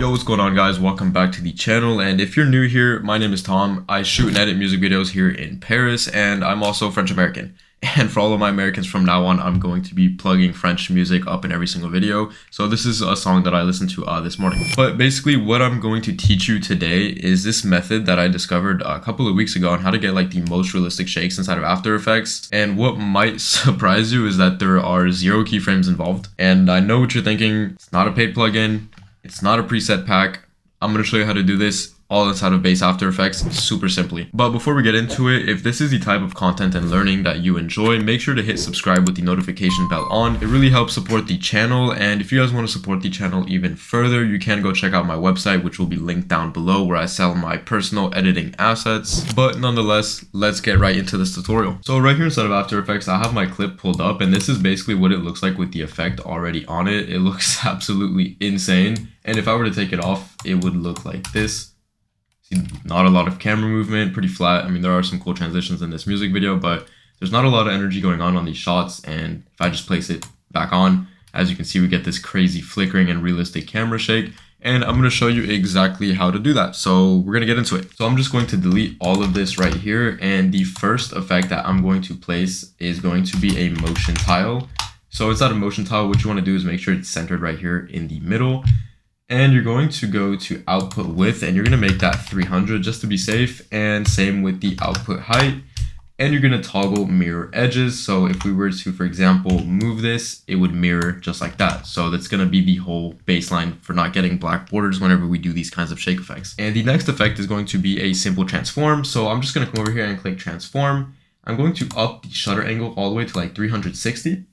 Yo, what's going on, guys? Welcome back to the channel, and if you're new here, my name is Tom. I shoot and edit music videos here in Paris, and I'm also French American. And for all of my Americans from now on, I'm going to be plugging French music up in every single video. So this is a song that I listened to this morning. But basically what I'm going to teach you today is this method that I discovered a couple of weeks ago on how to get like the most realistic shakes inside of After Effects. And what might surprise you is that there are 0 keyframes involved. And I know what you're thinking, it's not a paid plugin. It's not a preset pack. I'm going to show you how to do this all inside of base After Effects super simply. But before we get into it, if this is the type of content and learning that you enjoy, make sure to hit subscribe with the notification bell on. It really helps support the channel, and if you guys want to support the channel even further, you can go check out my website, which will be linked down below, where I sell my personal editing assets. But nonetheless, let's get right into this tutorial. So right here inside of After Effects, I have my clip pulled up, and this is basically what it looks like with the effect already on it. It looks absolutely insane. And if I were to take it off, it would look like this. See, not a lot of camera movement, pretty flat. I mean, there are some cool transitions in this music video, but there's not a lot of energy going on these shots. And if I just place it back on, as you can see, we get this crazy flickering and realistic camera shake. And I'm going to show you exactly how to do that. So we're going to get into it. So I'm just going to delete all of this right here. And the first effect that I'm going to place is going to be a motion tile. So inside of motion tile, what you want to do is make sure it's centered right here in the middle. And you're going to go to output width, and you're going to make that 300 just to be safe. And same with the output height. And you're going to toggle mirror edges. So if we were to, for example, move this, it would mirror just like that. So that's going to be the whole baseline for not getting black borders whenever we do these kinds of shake effects. And the next effect is going to be a simple transform. So I'm just going to come over here and click transform. I'm going to up the shutter angle all the way to like 360.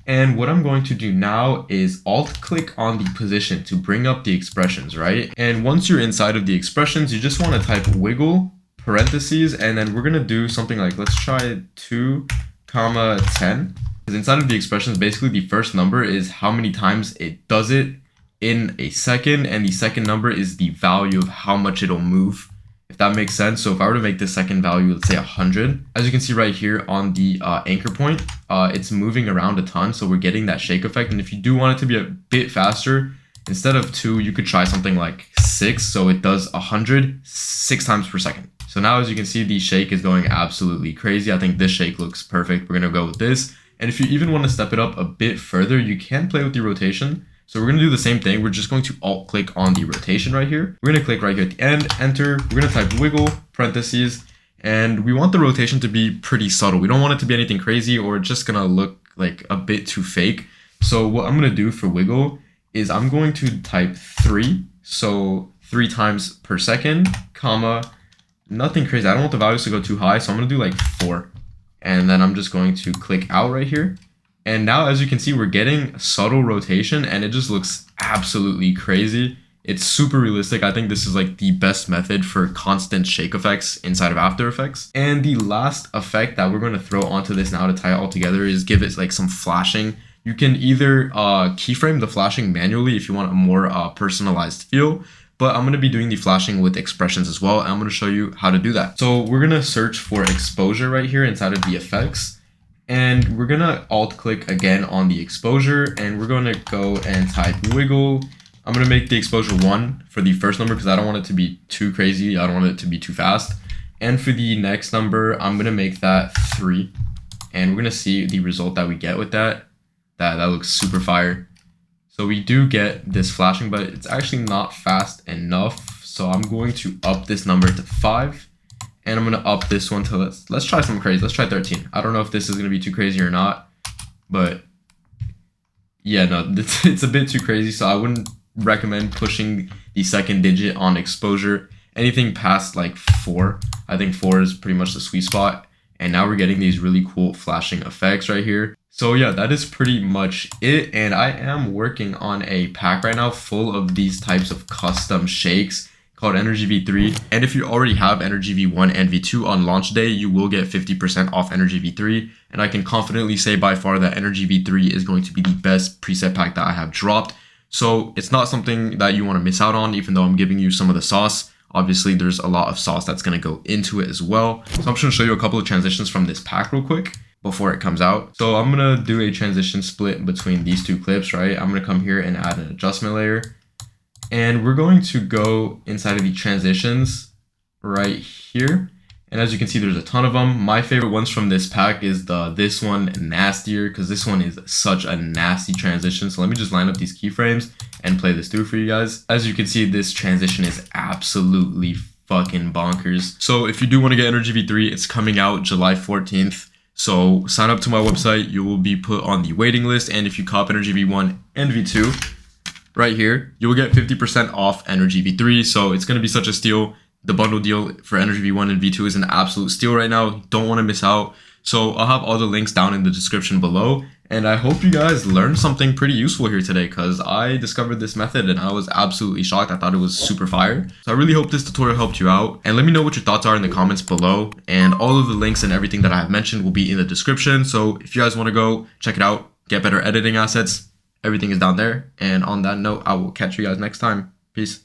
And what I'm going to do now is alt click on the position to bring up the expressions, right? And once you're inside of the expressions, you just want to type wiggle parentheses, and then we're going to do something like, let's try 2, 10. Because inside of the expressions, basically the first number is how many times it does it in a second, and the second number is the value of how much it'll move, if that makes sense. So if I were to make the second value, let's say 100, as you can see right here on the anchor point, it's moving around a ton. So we're getting that shake effect. And if you do want it to be a bit faster, instead of 2, you could try something like 6. So it does 100 6 times per second. So now, as you can see, the shake is going absolutely crazy. I think this shake looks perfect. We're going to go with this. And if you even want to step it up a bit further, you can play with the rotation. So we're going to do the same thing. We're just going to alt click on the rotation right here. We're going to click right here at the end, enter. We're going to type wiggle parentheses, and we want the rotation to be pretty subtle. We don't want it to be anything crazy, or it's just going to look like a bit too fake. So what I'm going to do for wiggle is I'm going to type 3. So 3 times per second, comma, nothing crazy. I don't want the values to go too high. So I'm going to do like 4. And then I'm just going to click out right here. And now, as you can see, we're getting subtle rotation, and it just looks absolutely crazy. It's super realistic. I think this is like the best method for constant shake effects inside of After Effects. And the last effect that we're going to throw onto this now to tie it all together is give it like some flashing. You can either keyframe the flashing manually if you want a more personalized feel, but I'm going to be doing the flashing with expressions as well. And I'm going to show you how to do that. So we're going to search for exposure right here inside of the effects. And we're going to alt click again on the exposure, and we're going to go and type wiggle. I'm going to make the exposure 1 for the first number because I don't want it to be too crazy. I don't want it to be too fast. And for the next number, I'm going to make that 3. And we're going to see the result that we get with that. That looks super fire. So we do get this flashing, but it's actually not fast enough. So I'm going to up this number to 5. And I'm going to up this one to, let's try something crazy. Let's try 13. I don't know if this is going to be too crazy or not, but yeah, no, it's a bit too crazy. So I wouldn't recommend pushing the second digit on exposure. Anything past like 4, I think 4 is pretty much the sweet spot. And now we're getting these really cool flashing effects right here. So yeah, that is pretty much it. And I am working on a pack right now full of these types of custom shakes called Energy V3. And if you already have Energy V1 and V2 on launch day, you will get 50% off Energy V3. And I can confidently say by far that Energy V3 is going to be the best preset pack that I have dropped. So it's not something that you want to miss out on, even though I'm giving you some of the sauce. Obviously, there's a lot of sauce that's going to go into it as well. So I'm just going to show you a couple of transitions from this pack real quick before it comes out. So I'm going to do a transition split between these two clips, right? I'm going to come here and add an adjustment layer. And we're going to go inside of the transitions right here. And as you can see, there's a ton of them. My favorite ones from this pack is this one, Nastier, because this one is such a nasty transition. So let me just line up these keyframes and play this through for you guys. As you can see, this transition is absolutely fucking bonkers. So if you do want to get Energy V3, it's coming out July 14th. So sign up to my website. You will be put on the waiting list. And if you cop Energy V1 and V2 right here, you will get 50% off Energy V3. So it's going to be such a steal. The bundle deal for Energy V1 and V2 is an absolute steal right now. Don't want to miss out. So I'll have all the links down in the description below. And I hope you guys learned something pretty useful here today, because I discovered this method and I was absolutely shocked. I thought it was super fire. So I really hope this tutorial helped you out. And let me know what your thoughts are in the comments below. And all of the links and everything that I have mentioned will be in the description. So if you guys want to go check it out, get better editing assets, everything is down there. And on that note, I will catch you guys next time. Peace.